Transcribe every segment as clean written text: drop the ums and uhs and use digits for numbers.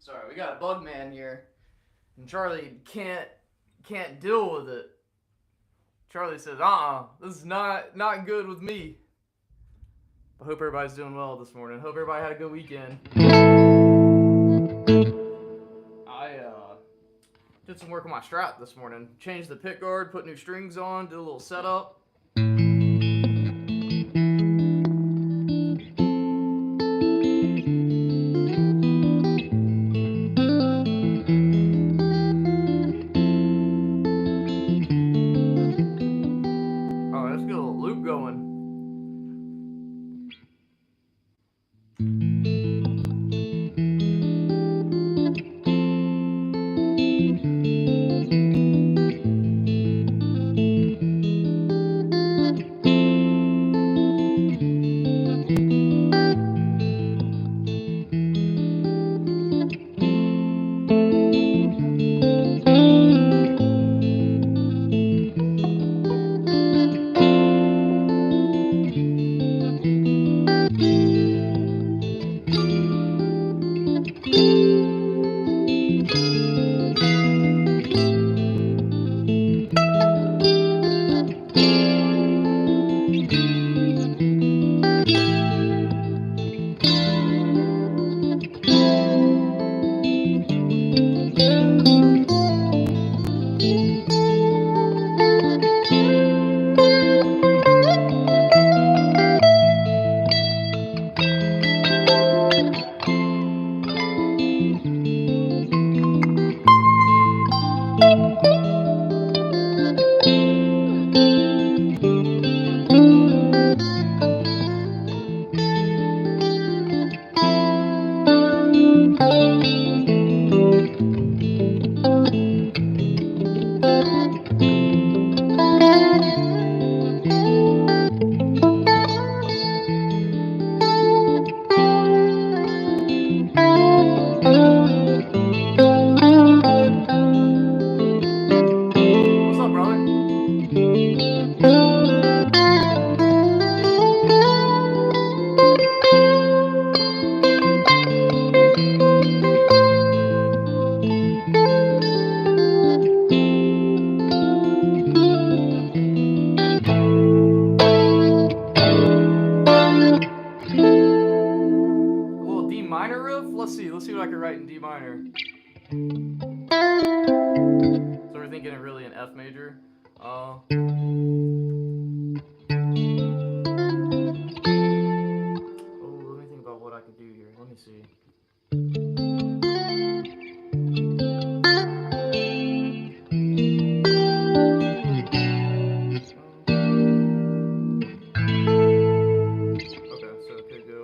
Sorry, we got a bug man here, and Charlie can't deal with it. Charlie says, this is not good with me. I hope everybody's doing well this morning. Hope everybody had a good weekend. I did some work on my Strat this morning. Changed the pick guard, put new strings on, did a little setup. Let's see what I can write in D minor. So we're thinking of really an F major. Oh, let me think about what I could do here. Let me see. Okay, so it could go.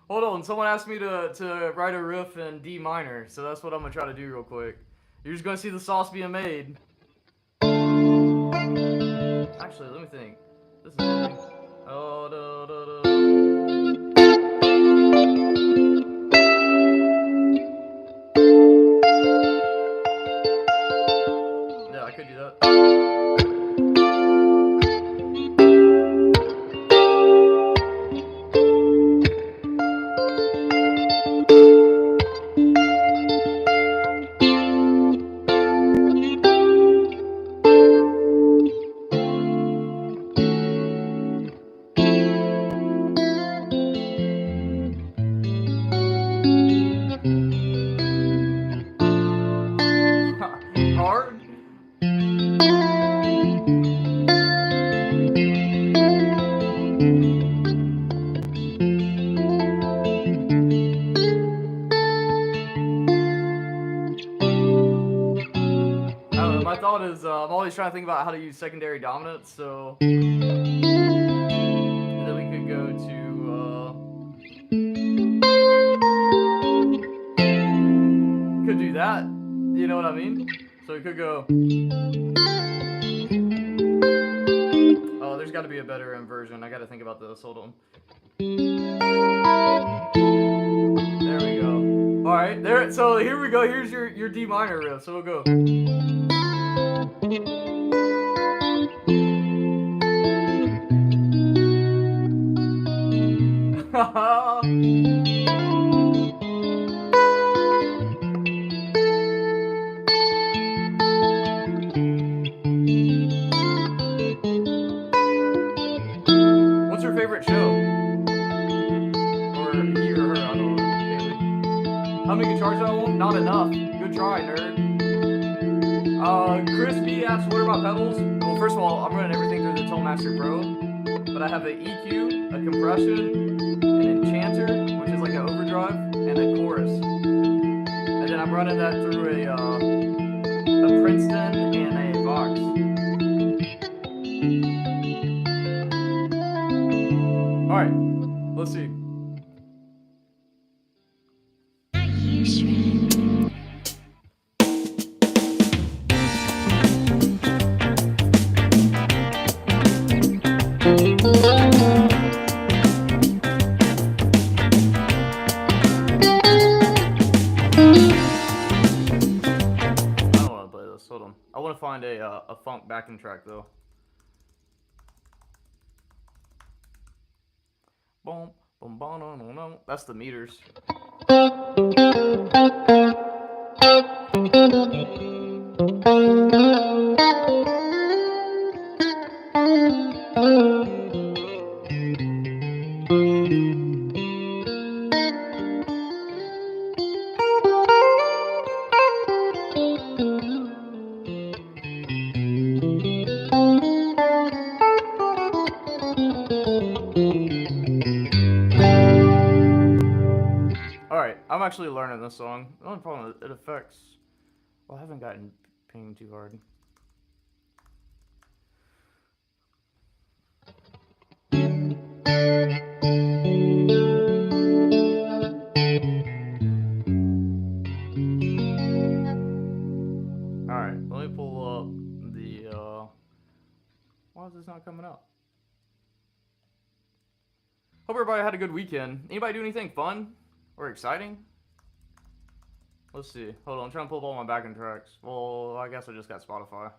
Hold on, someone asked me to write a riff in D minor, so that's what I'm going to try to do real quick. You're just going to see the sauce being made. Actually, let me think. This is good. Oh, yeah, I could do that. Hard? I don't know, my thought is I'm always trying to think about how to use secondary dominants, so then we could go to could do that, you know what I mean? So we could go, oh, there's got to be a better version. I got to think about this. Hold on. There we go. All right, there. So here we go. Here's your D minor riff. So we'll go. What's your favorite show? Or he or her? I don't know. How many guitars do I want? Not enough. Good try, nerd. Chris B asks, what are my pedals? Well, first of all, I'm running everything through the Tonemaster Pro, but I have an EQ, a compression, an enchanter, which is like an overdrive, and a chorus. And then I'm running that through a Princeton and a Vox. All right, let's see. I want to find a funk backing track though. Boom, boom, boom, no, no, no. That's the meters. I'm actually learning this song. The only problem is it affects. Well, I haven't gotten pinged too hard. Alright, let me pull up the. Why is this not coming up? Hope everybody had a good weekend. Anybody do anything fun or exciting? Let's see. Hold on, I'm trying to pull up all my backing tracks. Well, I guess I just got Spotify.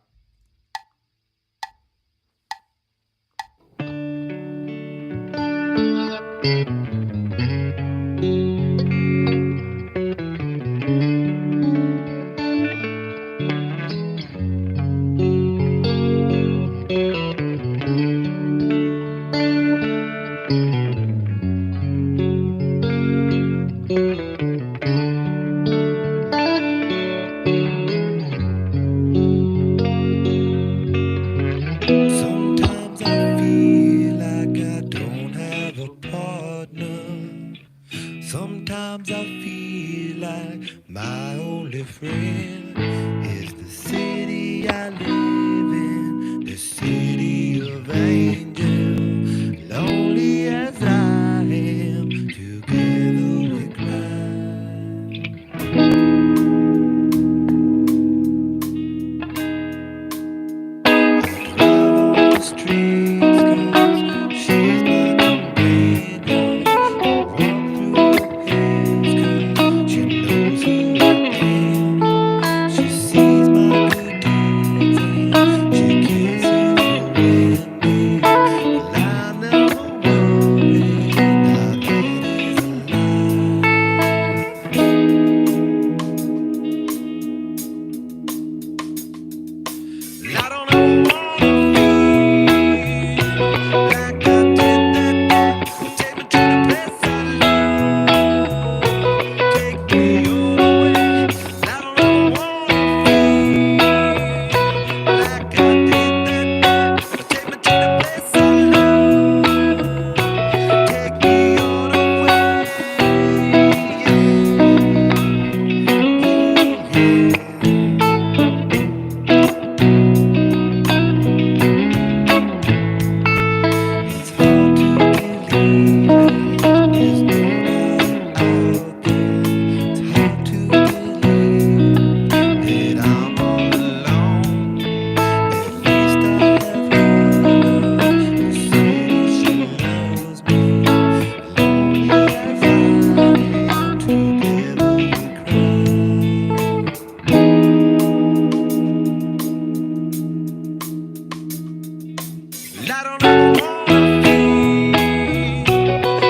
I don't ever wanna feel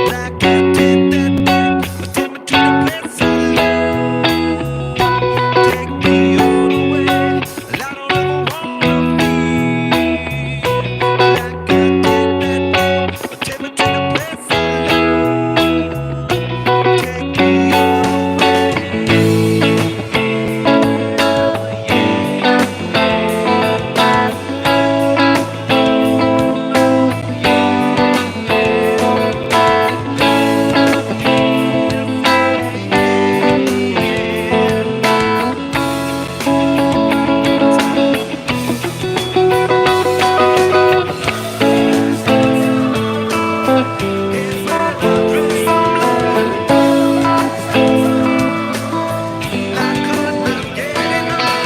like I did that day. But take me to the place I love. Take me all the way. I don't ever wanna feel like I did that day. But take me to the place I love. Take me all the way. If I drink some blood, I could not get enough.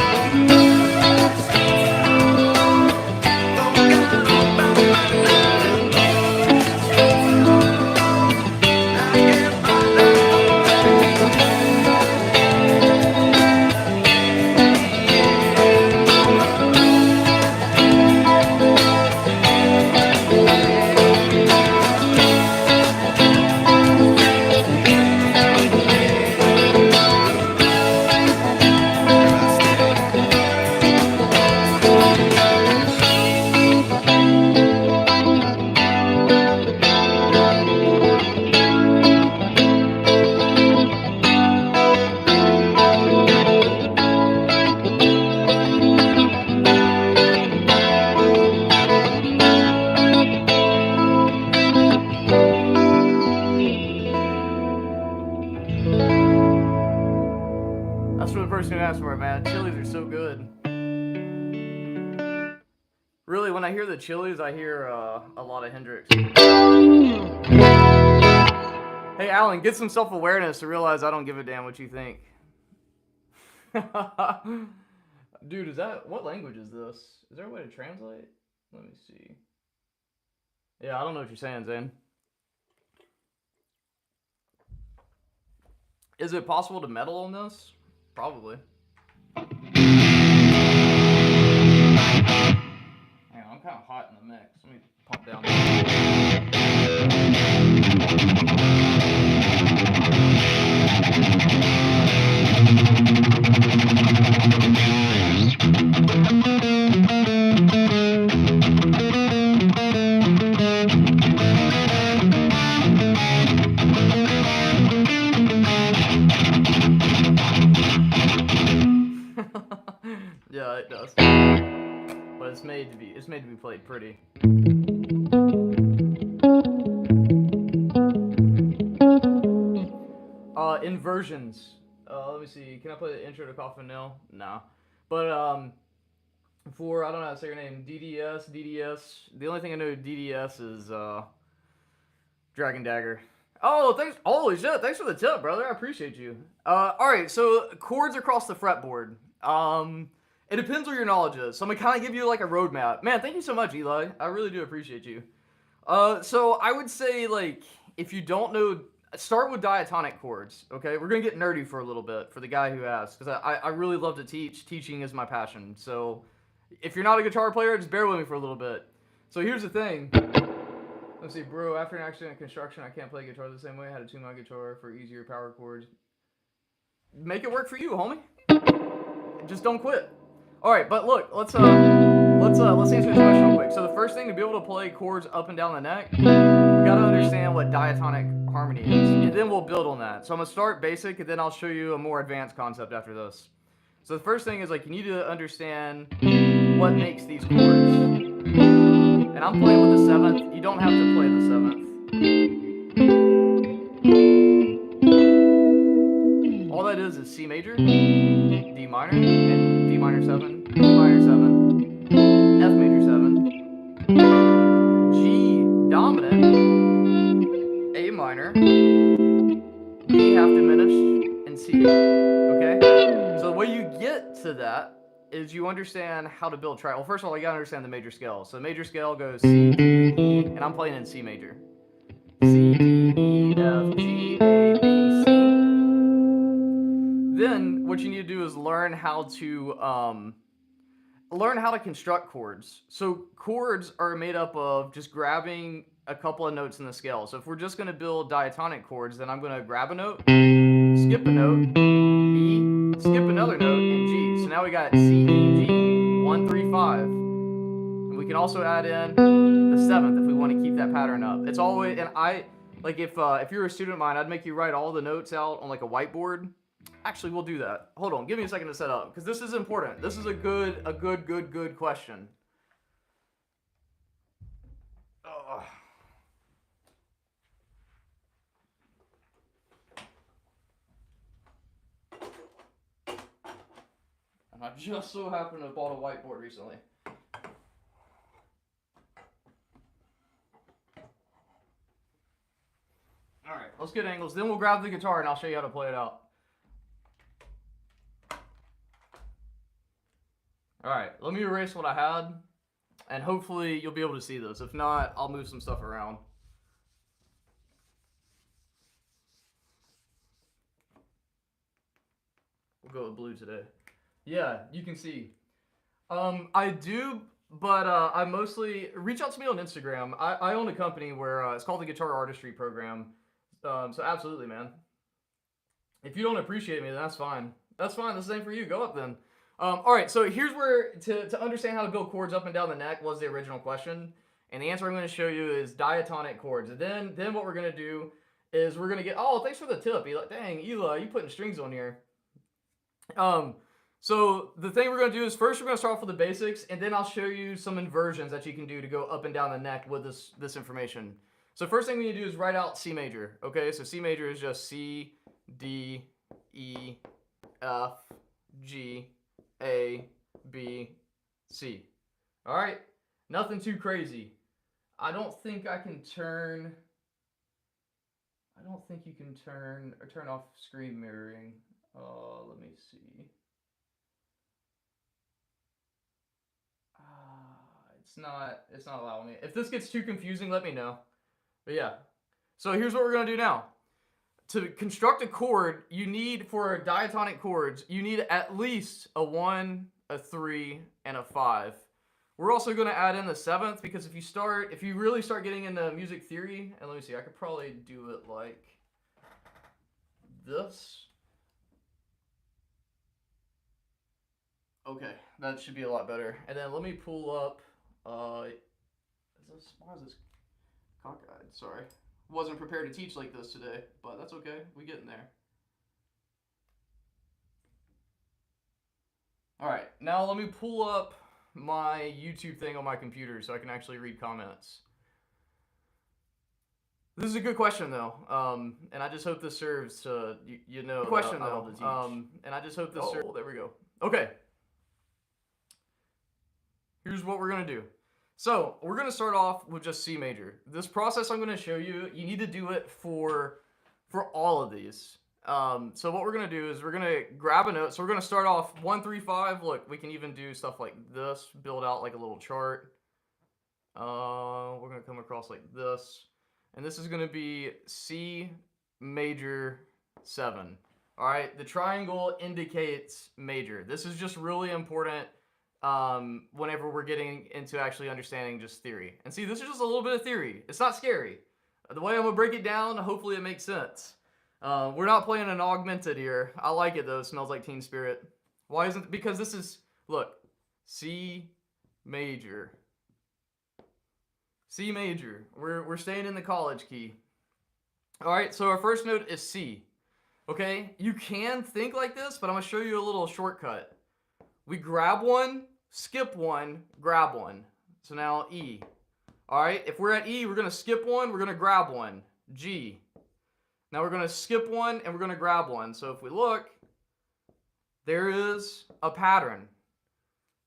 Don't got about my love. I give my love That's for the person who asked for it, man. Chilies are so good. Really, when I hear the Chilies, I hear a lot of Hendrix. Hey, Alan, get some self-awareness to realize I don't give a damn what you think. Dude, is that... What language is this? Is there a way to translate? Let me see. Yeah, I don't know what you're saying, Zane. Is it possible to meddle on this? Probably. Hang on, I'm kind of hot in the mix. Let me pump down. Yeah, it does. But it's made to be played pretty. Inversions. Let me see. Can I play the intro to Coffin Nail? No. But for I don't know how to say your name. DDS. The only thing I know DDS is Dragon Dagger. Oh, thanks. Holy shit! Thanks for the tip, brother. I appreciate you. All right. So chords across the fretboard. It depends what your knowledge is. So I'm gonna kind of give you like a roadmap. Man, thank you so much, Eli. I really do appreciate you. So I would say like if you don't know, start with diatonic chords. Okay, we're gonna get nerdy for a little bit for the guy who asked, because I really love to teach. Teaching is my passion. So if you're not a guitar player, just bear with me for a little bit. So here's the thing. Let's see, bro. After an accident in construction, I can't play guitar the same way. I had to tune my guitar for easier power chords. Make it work for you, homie. Just don't quit. All right, but look, let's answer this question real quick. So the first thing, to be able to play chords up and down the neck, you gotta understand what diatonic harmony is, and then we'll build on that. So I'm gonna start basic, and then I'll show you a more advanced concept after this. So the first thing is like you need to understand what makes these chords. And I'm playing with the 7th. You don't have to play the 7th. All that is C major, D minor, and D minor 7, D minor 7, F major 7, G dominant, A minor, B half diminished, and C. Okay? So the way you get to that is you understand how to build track. Well, first of all, you gotta understand the major scale. So the major scale goes C, D, E, and I'm playing in C major. C, D, E, F, G, A, B, C. Then what you need to do is learn how to learn how to construct chords. So chords are made up of just grabbing a couple of notes in the scale. So if we're just going to build diatonic chords, then I'm going to grab a note, skip a note, E, skip another note, and G. So now we got C, E, G, 1, 3, 5. And we can also add in the 7th if we want to keep that pattern up. It's always, and I, like if you're a student of mine, I'd make you write all the notes out on like a whiteboard. Actually, we'll do that. Hold on, give me a second to set up, because this is important. This is a good question. Ugh. And I just so happen to have bought a whiteboard recently. Alright, let's get angles. Then we'll grab the guitar and I'll show you how to play it out. Alright, let me erase what I had. And hopefully you'll be able to see this. If not, I'll move some stuff around. We'll go with blue today. Yeah, you can see. I do, but I mostly reach out to me on Instagram. I own a company where it's called the Guitar Artistry Program. So absolutely, man. If you don't appreciate me, then that's fine. That's fine. The same for you. Go up then. All right. So here's where to understand how to build chords up and down the neck was the original question, and the answer I'm going to show you is diatonic chords. And then what we're going to do is we're going to get. Oh, thanks for the tip. Eli. Dang, Eli, you putting strings on here. So the thing we're going to do is first we're going to start off with the basics, and then I'll show you some inversions that you can do to go up and down the neck with this information. So first thing we need to do is write out C major. Okay, so C major is just C, D, E, F, G, A, B, C. All right, nothing too crazy. I don't think I can turn. I don't think you can turn off screen mirroring. Let me see. It's not allowing me. If this gets too confusing, let me know. But yeah. So here's what we're gonna do now. To construct a chord, you need, for diatonic chords, you need at least a 1, a 3, and a 5. We're also gonna add in the 7th, because if you really start getting into music theory, and let me see, I could probably do it like this. Okay, that should be a lot better. And then let me pull up, why is this cockeyed? Sorry. Wasn't prepared to teach like this today, but that's okay. We getting there. All right, now let me pull up my YouTube thing on my computer so I can actually read comments. This is a good question though, and I just hope this serves to you know. Good question though, and I just hope this serves. Oh, there we go. Okay. Here's what we're gonna do. So we're gonna start off with just C major. This process I'm gonna show you, you need to do it for all of these. So what we're gonna do is we're gonna grab a note. So we're gonna start off 1, 3, 5. Look, we can even do stuff like this, build out like a little chart. We're gonna come across like this, and this is gonna be C major 7. All right, the triangle indicates major. This is just really important whenever we're getting into actually understanding just theory. And see, this is just a little bit of theory. It's not scary. The way I'm gonna break it down, hopefully it makes sense. We're not playing an augmented here. I like it though. It smells like Teen Spirit. Why isn't? Because this is, look, C major. C major. We're staying in the college key. All right. So our first note is C. Okay. You can think like this, but I'm gonna show you a little shortcut. We grab one, skip one, grab one. So now E. All right. If we're at E, we're gonna skip one. We're gonna grab one. G. Now we're going to skip one and we're going to grab one. So if we look, there is a pattern.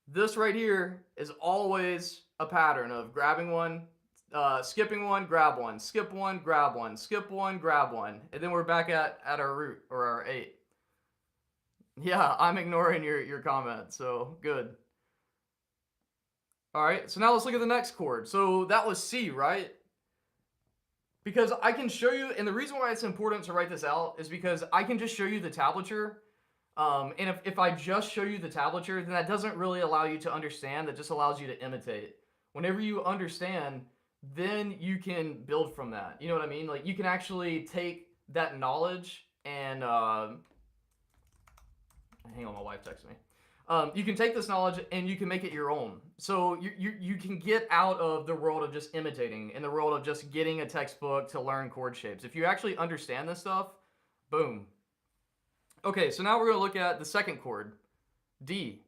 This right here is always a pattern of grabbing one, skipping one, grab one, skip one, grab one, skip one, grab one. And then we're back at our root, or our 8. Yeah, I'm ignoring your comment, so good. All right, so now let's look at the next chord. So that was C, right? Because I can show you, and the reason why it's important to write this out is because I can just show you the tablature, And if I just show you the tablature, then that doesn't really allow you to understand. That just allows you to imitate. Whenever you understand, then you can build from that. You know what I mean? Like you can actually take that knowledge and hang on, my wife texted me. You can take this knowledge and you can make it your own. So you can get out of the world of just imitating, in the world of just getting a textbook to learn chord shapes. If you actually understand this stuff, boom. Okay, so now we're going to look at the second chord, D.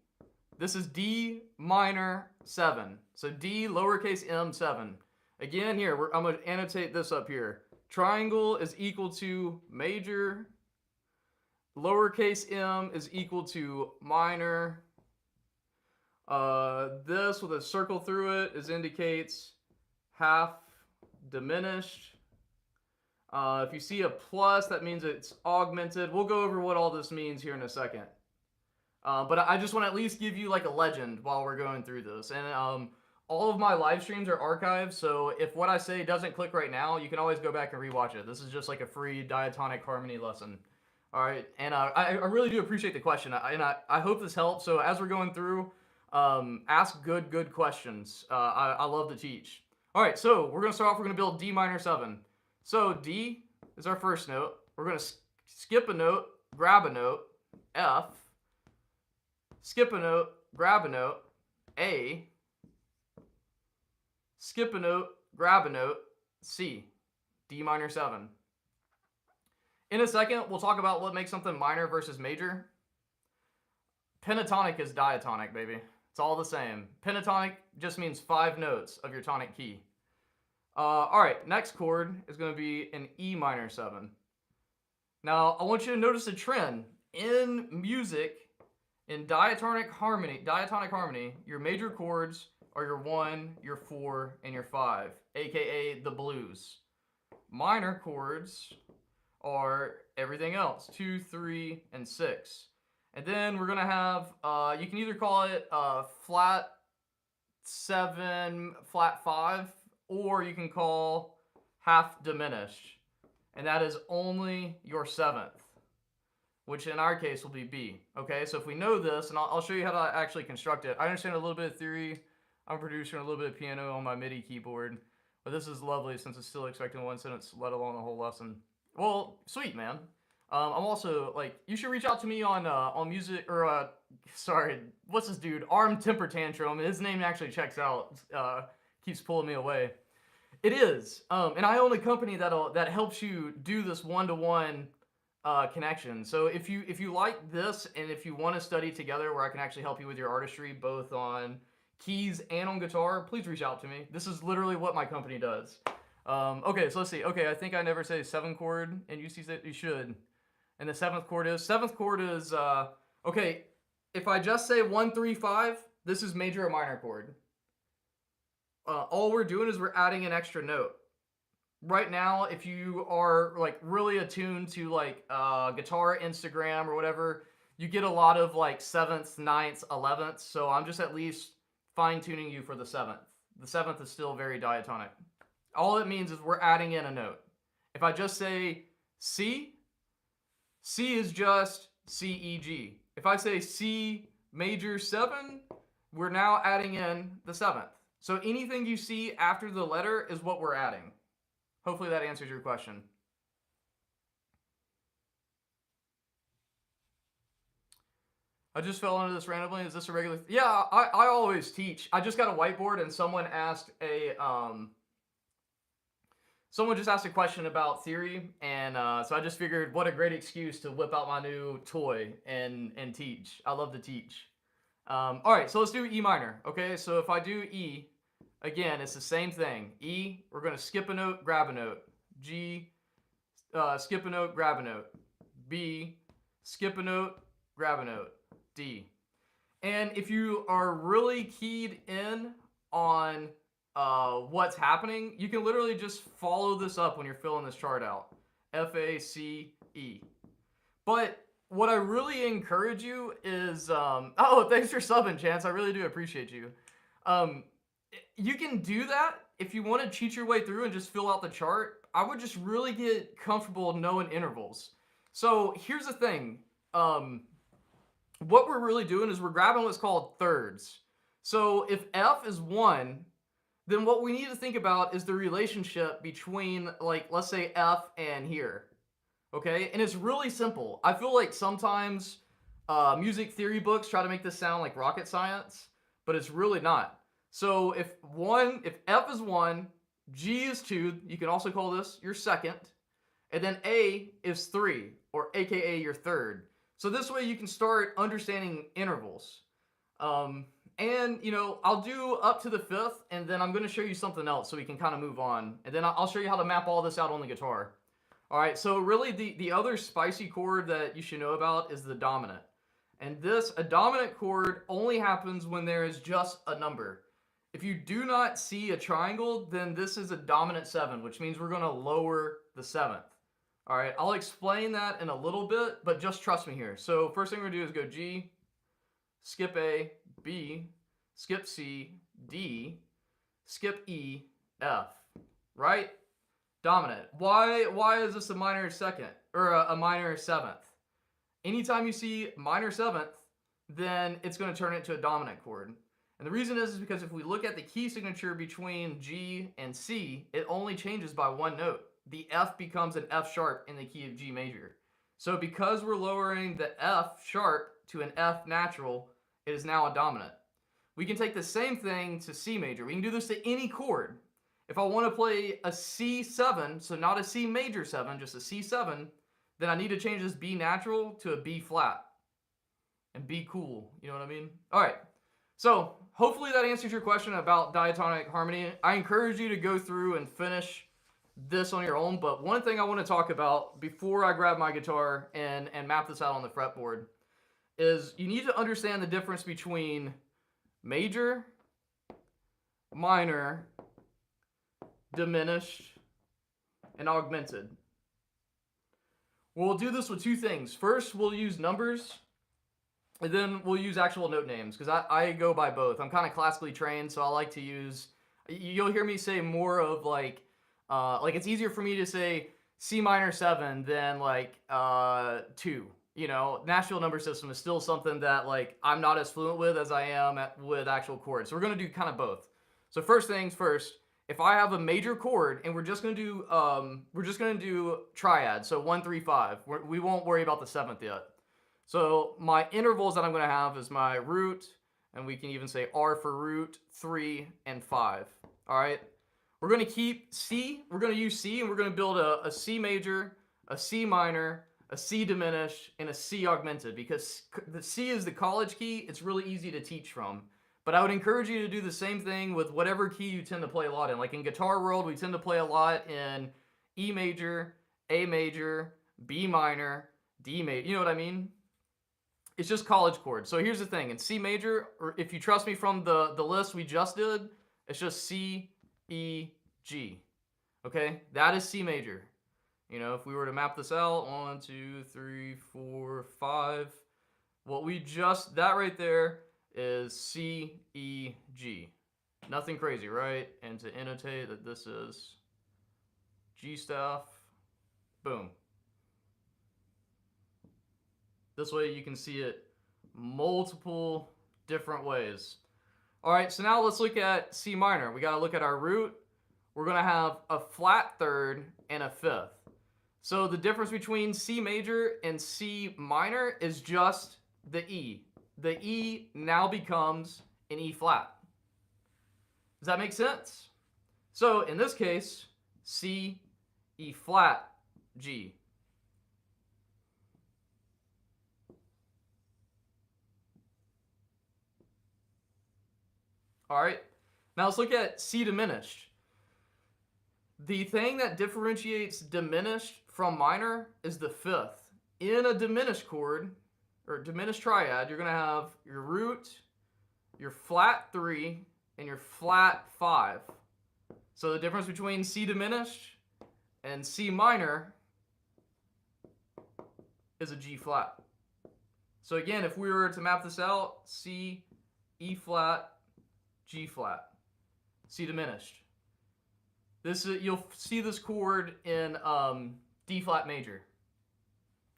This is D minor 7. So D lowercase m 7. Again, here, I'm going to annotate this up here. Triangle is equal to major. Lowercase m is equal to minor. This with a circle through it indicates half diminished. If you see a plus, that means it's augmented. We'll go over what all this means here in a second. But I just want to at least give you like a legend while we're going through this. And all of my live streams are archived, so if what I say doesn't click right now, you can always go back and rewatch it. This is just like a free diatonic harmony lesson. All right, and I really do appreciate the question, and I hope this helps. So as we're going through, ask good questions. I love to teach. All right, so we're gonna start off. We're gonna build D minor 7. So D is our first note. We're gonna skip a note, grab a note, F. Skip a note, grab a note, A. Skip a note, grab a note, C. D minor 7. In a second, we'll talk about what makes something minor versus major. Pentatonic is diatonic, baby. It's all the same. Pentatonic just means 5 notes of your tonic key. All right, next chord is going to be an E minor 7. Now, I want you to notice a trend. In music, in diatonic harmony, your major chords are your 1, your 4, and your 5, aka the blues. Minor chords are everything else, 2, 3, and 6. And then we're going to have, you can either call it flat 7, flat 5, or you can call half diminished. And that is only your 7th, which in our case will be B. Okay, so if we know this, and I'll show you how to actually construct it. I understand a little bit of theory. I'm producing a little bit of piano on my MIDI keyboard. But this is lovely since it's still expecting one sentence, let alone a whole lesson. Well, sweet, man. I'm also, like, you should reach out to me on music, or, sorry, what's this dude? Arm Temper Tantrum. His name actually checks out. Keeps pulling me away. It is. And I own a company that helps you do this one-to-one connection. So if you like this, and if you want to study together where I can actually help you with your artistry, both on keys and on guitar, please reach out to me. This is literally what my company does. Okay, so let's see. Okay, I think I never say 7 chord, and you see that you should. And the 7th chord is, okay, if I just say 1, 3, 5, this is major or minor chord. All we're doing is we're adding an extra note. Right now, if you are like really attuned to like guitar Instagram or whatever, you get a lot of like 7th, 9th, 11th. So I'm just at least fine tuning you for the 7th. The 7th is still very diatonic. All it means is we're adding in a note. If I just say C, C is just C, E, G. If I say C major 7, we're now adding in the 7th. So anything you see after the letter is what we're adding. Hopefully that answers your question. I just fell into this randomly. Is this a regular? Yeah, I always teach. I just got a whiteboard and someone asked someone just asked a question about theory, and so I just figured what a great excuse to whip out my new toy and teach. I love to teach. All right, so let's do E minor. Okay, so if I do E, again, it's the same thing. E, we're going to skip a note, grab a note. G, skip a note, grab a note. B, skip a note, grab a note. D. And if you are really keyed in on what's happening, you can literally just follow this up when you're filling this chart out. F, A, C, E. But what I really encourage you is, oh, thanks for subbing, Chance. I really do appreciate you. You can do that if you want to cheat your way through and just fill out the chart. I would just really get comfortable knowing intervals. So here's the thing. what we're really doing is we're grabbing what's called thirds. So if F is 1, then what we need to think about is the relationship between, like, let's say F and here. Okay? And it's really simple. I feel like sometimes music theory books try to make this sound like rocket science, but it's really not. So if F is 1, G is 2, you can also call this your second, and then A is 3, or aka your third. So this way you can start understanding intervals. And, you know, I'll do up to the 5th, and then I'm going to show you something else so we can kind of move on. And then I'll show you how to map all this out on the guitar. All right, so really the other spicy chord that you should know about is the dominant. And a dominant chord only happens when there is just a number. If you do not see a triangle, then this is a dominant 7, which means we're going to lower the 7th. All right, I'll explain that in a little bit, but just trust me here. So first thing we're going to do is go G, skip A, B, skip C, D, skip E, F, right? Dominant. Why is this a minor second or a minor 7th? Anytime you see minor 7th, then it's going to turn it into a dominant chord. And the reason is because if we look at the key signature between G and C, it only changes by one note. The F becomes an F sharp in the key of G major. So because we're lowering the F sharp to an F natural, it is now a dominant. We can take the same thing to C major. We can do this to any chord. If I want to play a C7, so not a C major 7, just a C7, then I need to change this B natural to a B flat. And be cool, you know what I mean? All right, so hopefully that answers your question about diatonic harmony. I encourage you to go through and finish this on your own, but one thing I want to talk about before I grab my guitar and map this out on the fretboard is you need to understand the difference between major, minor, diminished, and augmented. We'll do this with two things. First, we'll use numbers, and then we'll use actual note names, because I go by both. I'm kind of classically trained, so I like to use, you'll hear me say more of like it's easier for me to say C minor 7 than like 2. You know, natural number system is still something that like I'm not as fluent with as I am with actual chords. So we're going to do kind of both. So first things first, if I have a major chord and we're just going to do triad, so 1 3 5. We won't worry about the 7th yet. So my intervals that I'm going to have is my root, and we can even say R for root, 3 and 5. All right. We're going to keep C. We're going to use C, and we're going to build a C major, a C minor, a C diminished, and a C augmented, because the C is the college key. It's really easy to teach from. But I would encourage you to do the same thing with whatever key you tend to play a lot in. Like in Guitar World, we tend to play a lot in E major, A major, B minor, D major. You know what I mean? It's just college chords. So here's the thing. In C major, or if you trust me from the list we just did, it's just C, E, G. Okay? That is C major. You know, if we were to map this out, 1, 2, 3, 4, 5. What we just, that right there is C, E, G. Nothing crazy, right? And to annotate that this is G staff, boom. This way you can see it multiple different ways. All right, so now let's look at C minor. We got to look at our root. We're going to have a flat third and a 5th. So the difference between C major and C minor is just the E. The E now becomes an E flat. Does that make sense? So in this case, C, E flat, G. All right, now let's look at C diminished. The thing that differentiates diminished from minor is the 5th. In a diminished chord, or diminished triad, you're going to have your root, your flat 3, and your flat 5. So the difference between C diminished and C minor is a G flat. So again, if we were to map this out, C, E flat, G flat, C diminished. This is, you'll see this chord in D flat major.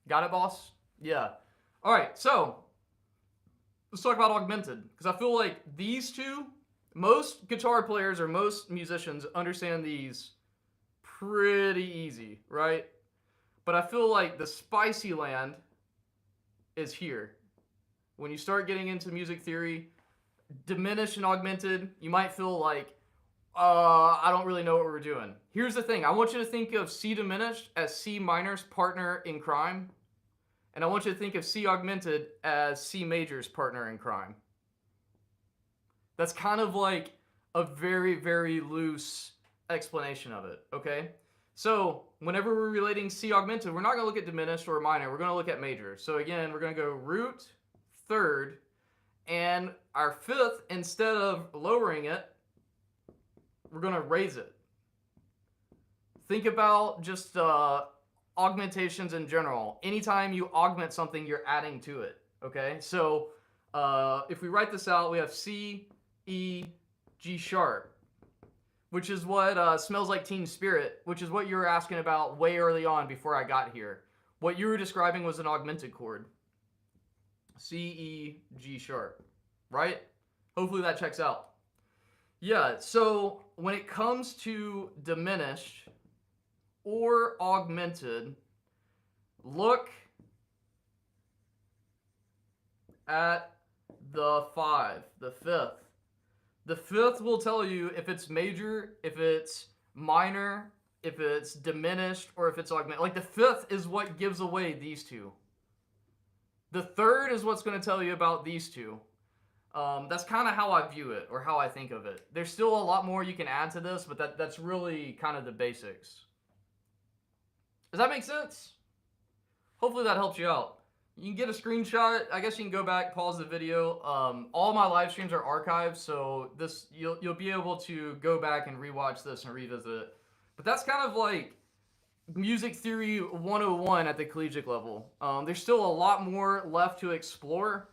Got it, boss? Yeah. All right, so let's talk about augmented, because I feel like these two, most guitar players or most musicians understand these pretty easy, right? But I feel like the spicy land is here. When you start getting into music theory, diminished and augmented, you might feel like, I don't really know what we're doing. Here's the thing. I want you to think of C diminished as C minor's partner in crime. And I want you to think of C augmented as C major's partner in crime. That's kind of like a very, very loose explanation of it, okay? So whenever we're relating C augmented, we're not going to look at diminished or minor. We're going to look at major. So again, we're going to go root, third, and our fifth, instead of lowering it, we're going to raise it. Think about just augmentations in general. Anytime you augment something, you're adding to it, okay? So if we write this out, we have C, E, G sharp, which is what Smells Like Teen Spirit, which is what you were asking about way early on before I got here. What you were describing was an augmented chord. C, E, G sharp, right? Hopefully that checks out. Yeah, so when it comes to diminished or augmented, look at the 5, the fifth. The fifth will tell you if it's major, if it's minor, if it's diminished, or if it's augmented. Like the fifth is what gives away these two. The third is what's going to tell you about these two. That's kind of how I view it, or how I think of it. There's still a lot more you can add to this, but that's really kind of the basics. Does that make sense? Hopefully that helps you out. You can get a screenshot. I guess you can go back, pause the video. All my live streams are archived, so this you'll be able to go back and rewatch this and revisit it. But that's kind of like music theory 101 at the collegiate level. There's still a lot more left to explore.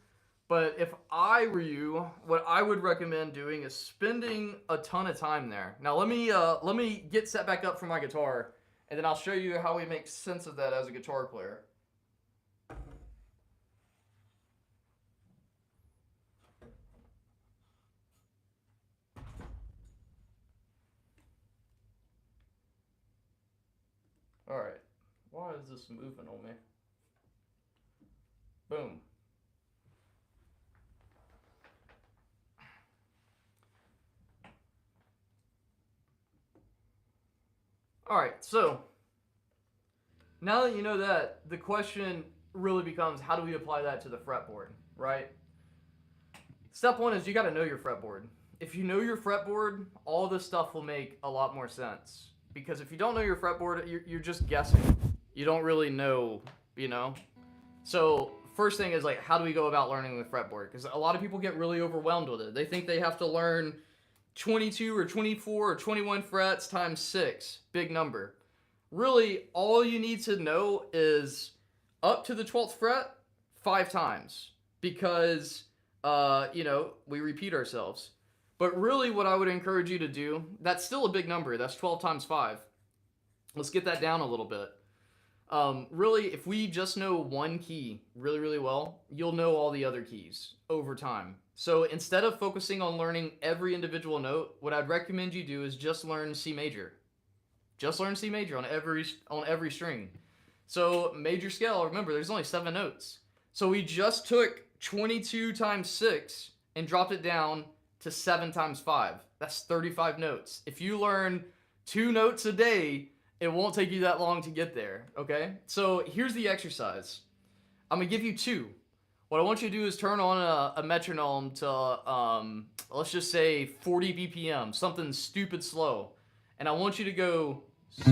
But if I were you, what I would recommend doing is spending a ton of time there. Now let me get set back up for my guitar, and then I'll show you how we make sense of that as a guitar player. All right, why is this moving on me? Boom. All right, so now that you know that, the question really becomes, how do we apply that to the fretboard, right? Step one is you got to know your fretboard. If you know your fretboard, all this stuff will make a lot more sense. Because if you don't know your fretboard, you're just guessing. You don't really know, you know? So first thing is, like, how do we go about learning the fretboard? Because a lot of people get really overwhelmed with it. They think they have to learn 22 or 24 or 21 frets times 6, big number. Really, all you need to know is up to the 12th fret 5 times, because you know, we repeat ourselves. But really what I would encourage you to do, that's still a big number, that's 12 times 5. Let's get that down a little bit. Really, if we just know one key really, really well, you'll know all the other keys over time. So instead of focusing on learning every individual note, what I'd recommend you do is just learn C major. Just learn C major on every string. So major scale, remember, there's only 7 notes. So we just took 22 times 6 and dropped it down to 7 times 5. That's 35 notes. If you learn 2 notes a day, it won't take you that long to get there, okay? So here's the exercise. I'm gonna give you 2. What I want you to do is turn on a metronome to, let's just say 40 BPM, something stupid slow. And I want you to go C, C.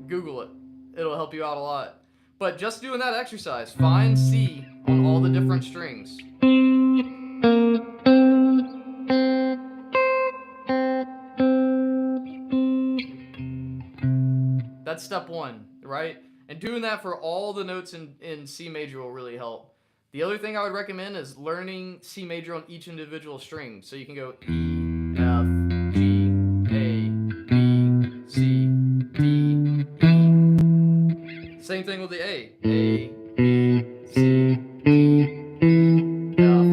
Google it. It'll help you out a lot. But just doing that exercise, find C on all the different strings. That's step 1, right? And doing that for all the notes in C major will really help. The other thing I would recommend is learning C major on each individual string. So you can go E, F, G, A, B, C, D, E. Same thing with the A. A, B, C, D, E, F,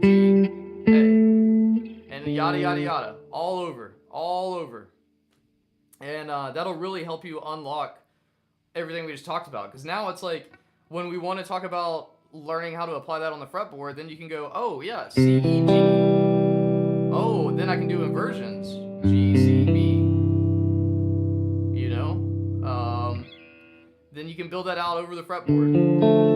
G, A. And yada, yada, yada. All over. All over. And that'll really help you unlock everything we just talked about. Because now it's like, when we want to talk about learning how to apply that on the fretboard, then you can go, oh yeah, C, E, G. Oh, then I can do inversions. G, C, B. You know? Then you can build that out over the fretboard.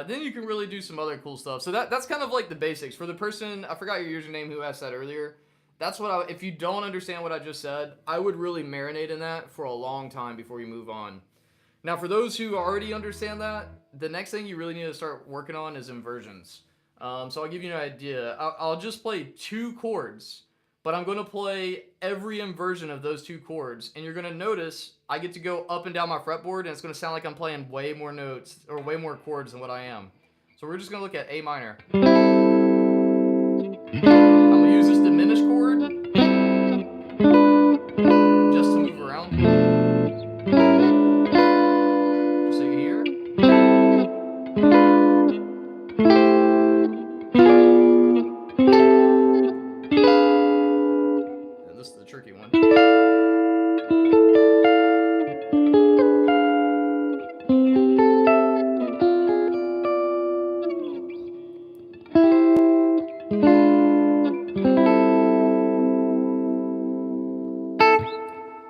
Then you can really do some other cool stuff. So that's kind of like the basics. For the person, I forgot your username who asked that earlier, that's what if you don't understand what I just said, I would really marinate in that for a long time before you move on. Now, for those who already understand that, the next thing you really need to start working on is inversions. So I'll give you an idea. I'll just play 2 chords, but I'm going to play every inversion of those 2 chords, and you're going to notice I get to go up and down my fretboard, and it's going to sound like I'm playing way more notes, or way more chords than what I am. So we're just going to look at A minor. I'm going to use this diminished chord just to move around. Just so you hear. And this is the tricky one.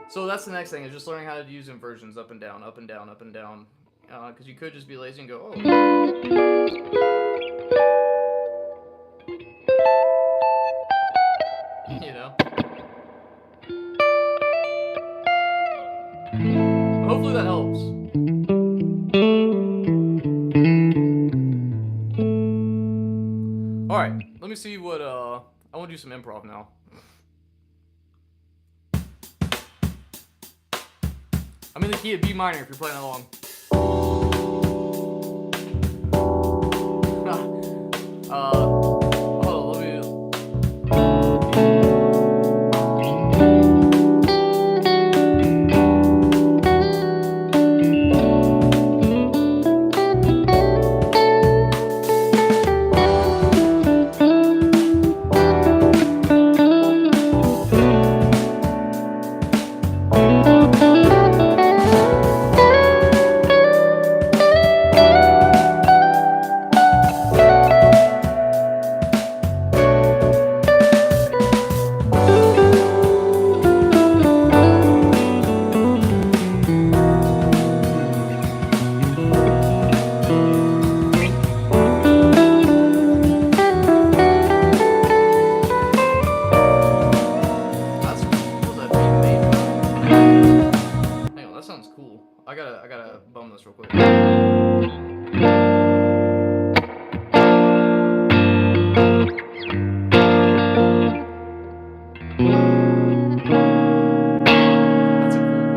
So that's the next thing, is just learning how to use inversions up and down, up and down, up and down. Because you could just be lazy and go, oh. You know? Hopefully that helps. Alright, let me see what, I want to do some improv now. I'm in the key of B minor if you're playing along. Hold on, let me... I gotta bum this real quick. That's a cool chord.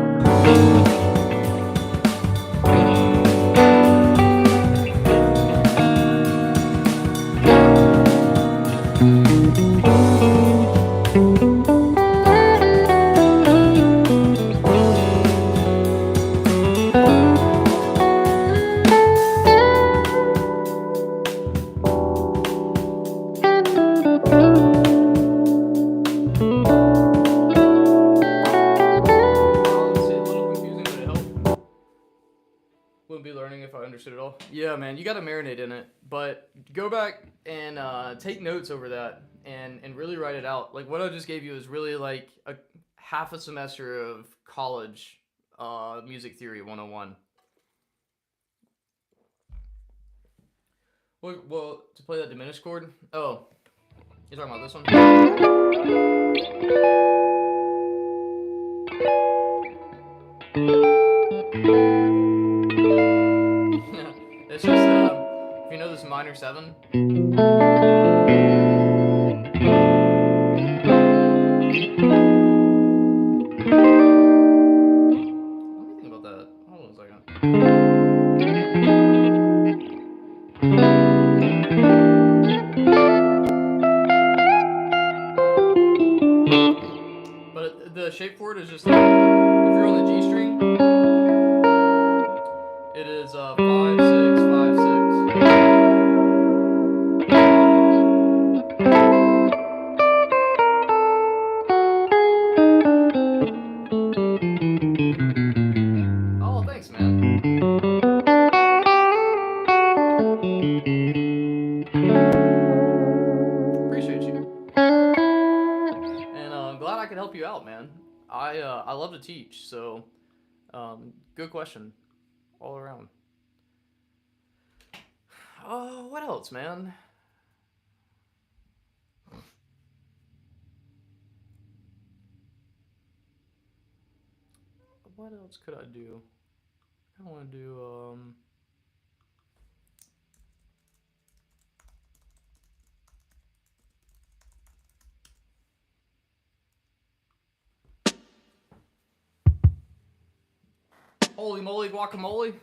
Wouldn't be learning if I understood it all. Yeah, man, you gotta marinate in it. But go back and take notes over that and really write it out. Like what I just gave you is really like a half a semester of college music theory 101. Well, to play that diminished chord. Oh, you're talking about this one? 7. Let me think about that. Hold on a second. But the shape for it is just like, if you're on the G string, it is 5, 6, 5, 6. Oh, thanks, man. Appreciate you. And I'm glad I could help you out, man. I love to teach, so good question all around. Oh, what else, man? What else could I do? I want to do holy moly guacamole.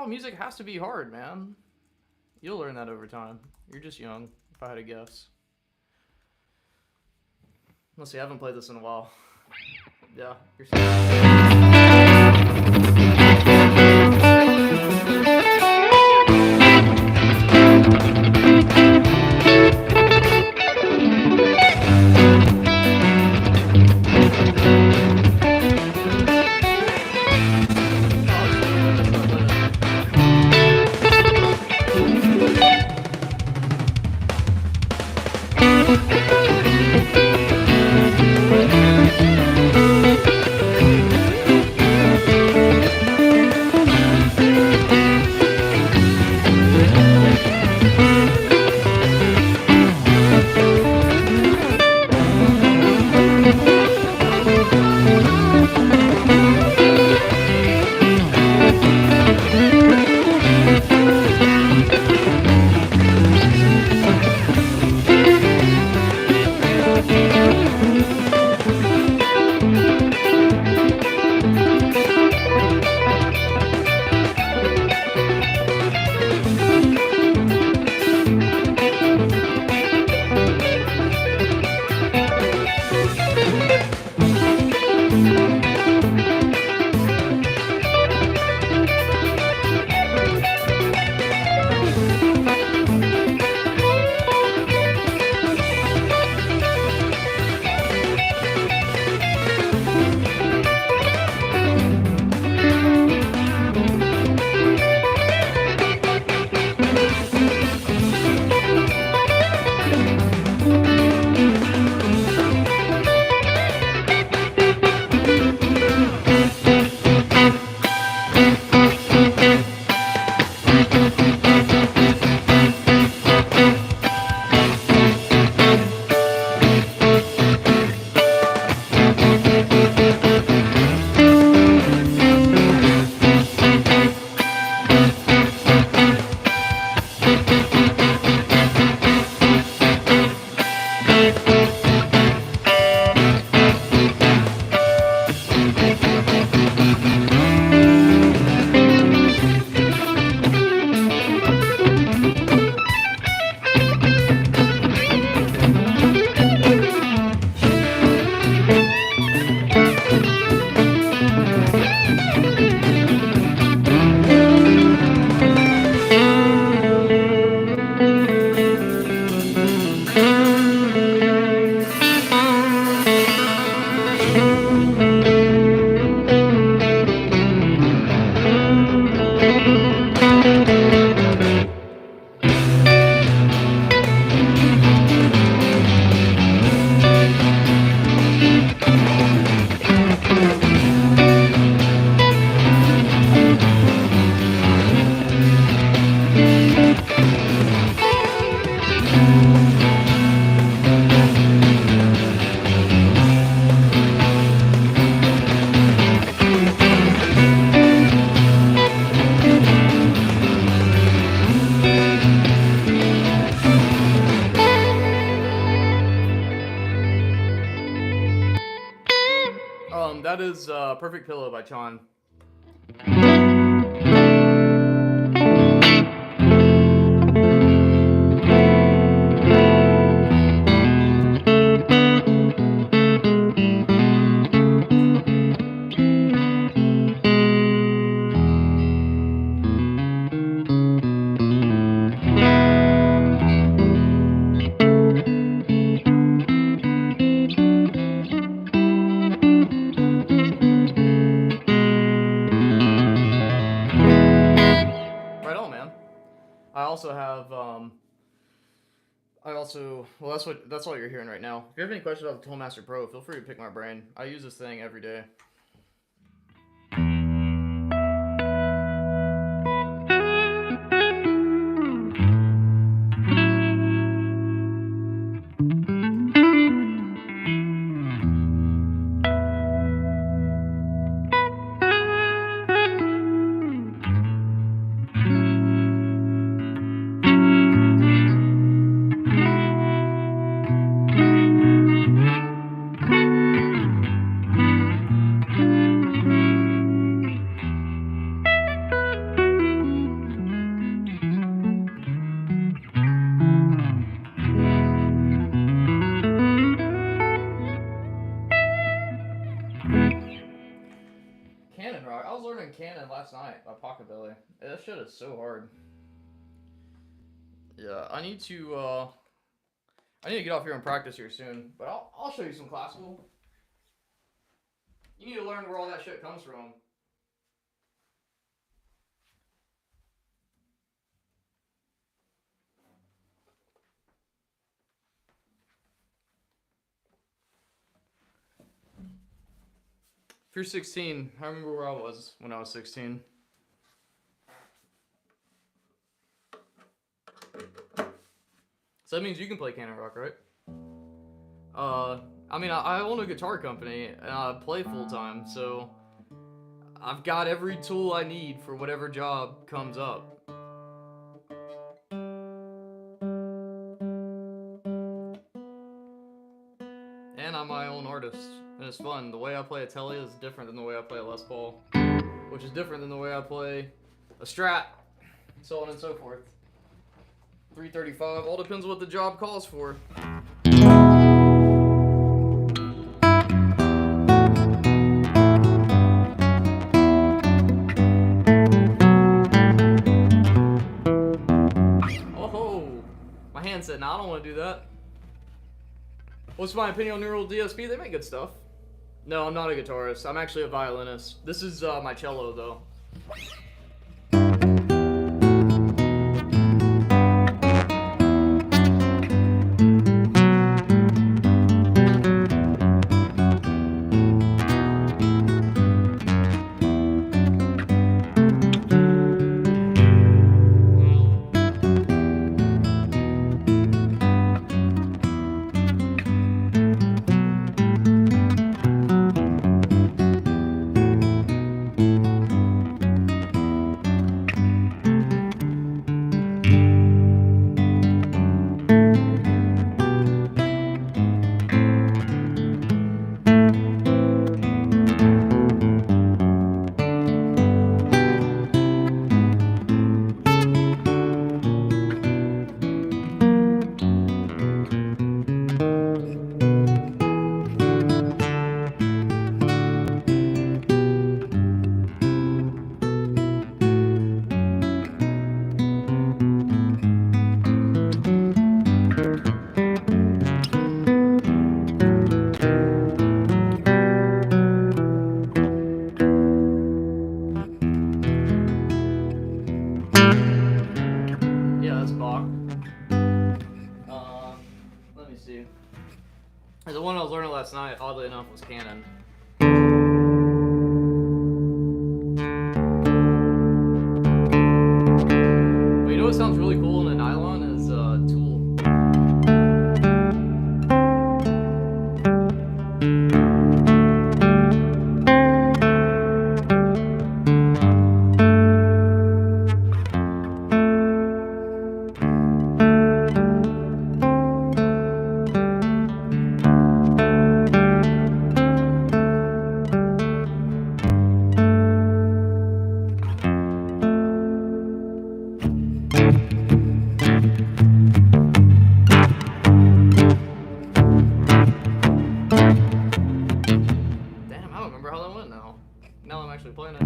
Music has to be hard, man. You'll learn that over time. You're just young, if I had to guess. Let's see, I haven't played this in a while. Yeah, you're That is Perfect Pillow by Chon. I also have well, that's all you're hearing right now. If you have any questions about the Toolmaster Pro, feel free to pick my brain. I use this thing every day. Canon Rock. I was learning Canon last night by Pocketbelly. That shit is so hard. Yeah, I need to get off here and practice here soon. But I'll show you some classical. You need to learn where all that shit comes from. If you're 16, I remember where I was when I was 16. So that means you can play Canon Rock, right? I mean, I own a guitar company and I play full time, so I've got every tool I need for whatever job comes up. And I'm my own artist, and it's fun. The way I play a Tele is different than the way I play a Les Paul, which is different than the way I play a Strat, so on and so forth. 335, all depends what the job calls for. Oh, my hand said, "No, I don't want to do that." What's my opinion on Neural DSP? They make good stuff. No, I'm not a guitarist. I'm actually a violinist. This is my cello, though. The one I was learning last night, oddly enough, was Canon. But you know what sounds really cool in a nylon is Tool. Damn, I don't remember how that went now. Now I'm actually playing it.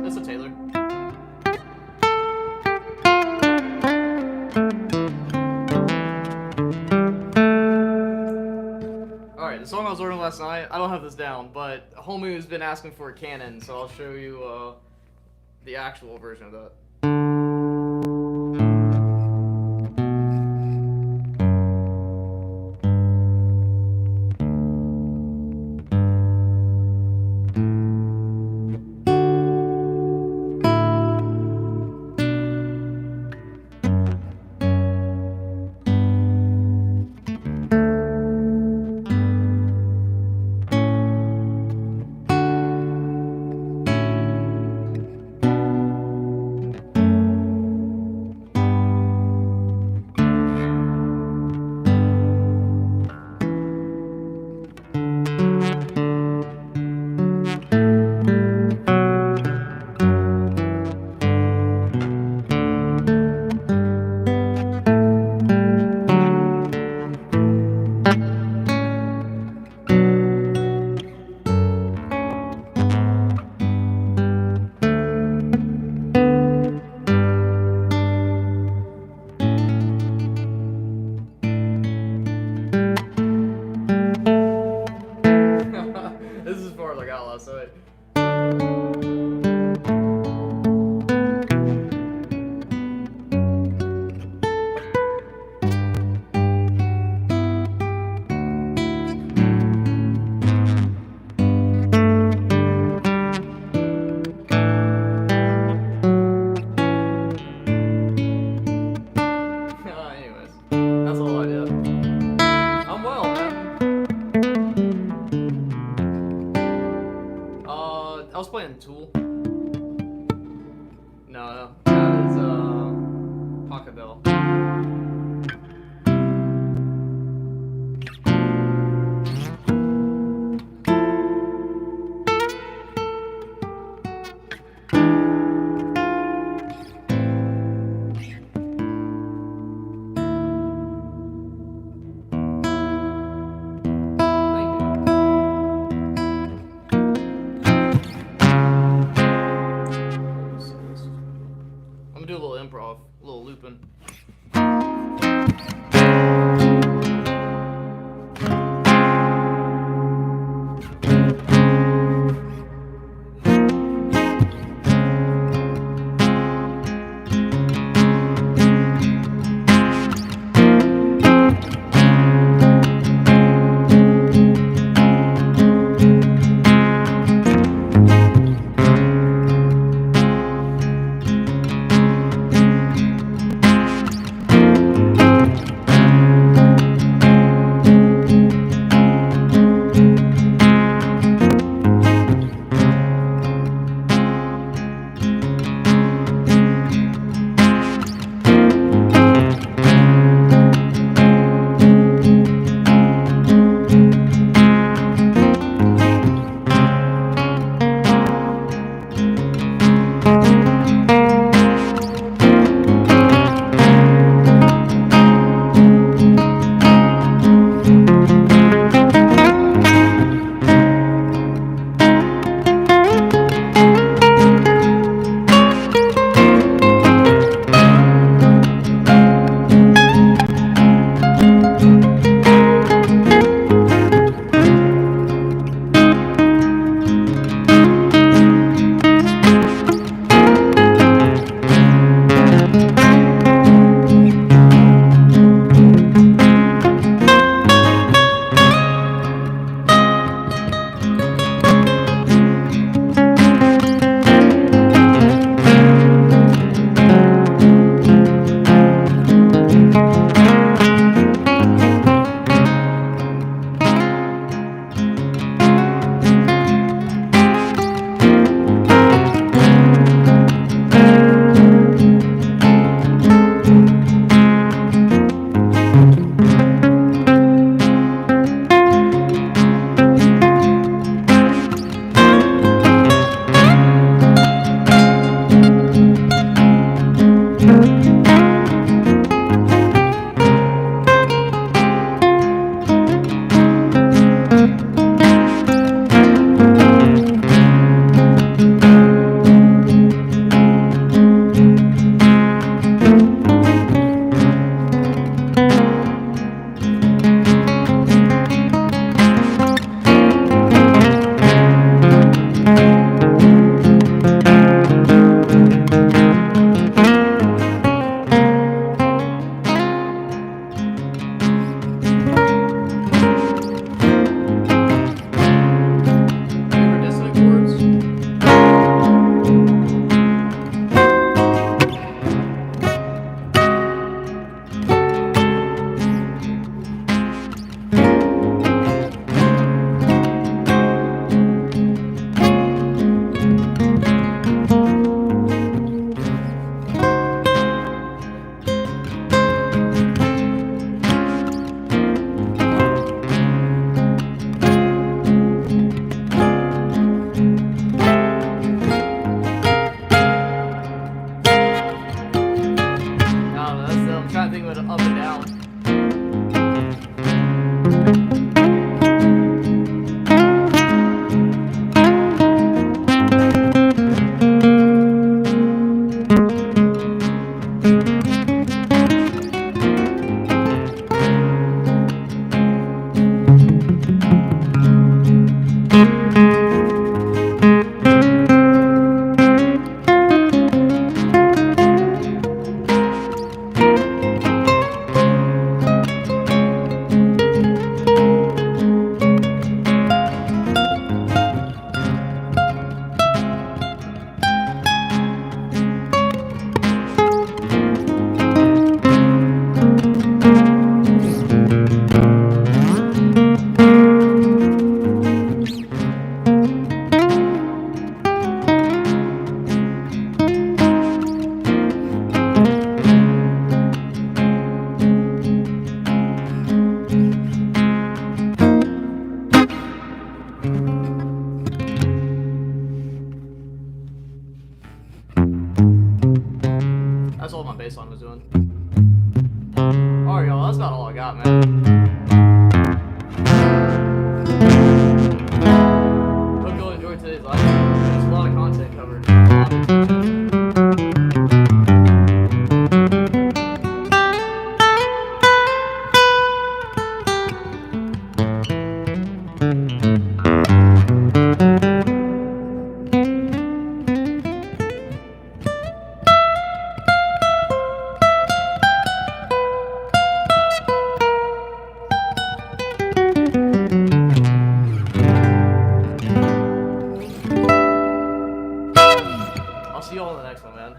That's a Taylor. Alright, the song I was learning last night, I don't have this down, but a homie has been asking for a canon, so I'll show you the actual version of that. This is as far as I got last night. Anyways, that's all I did. I'm well, man. I was playing Tool. No, that is Pocket Bell. Thank you.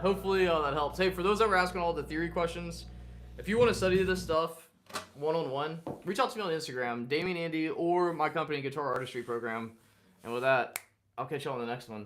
hopefully that helps. Hey, for those that were asking all the theory questions, if you want to study this stuff one-on-one, reach out to me on Instagram, Damien Andy, or my company Guitar Artistry Program. And with that, I'll catch you on the next one.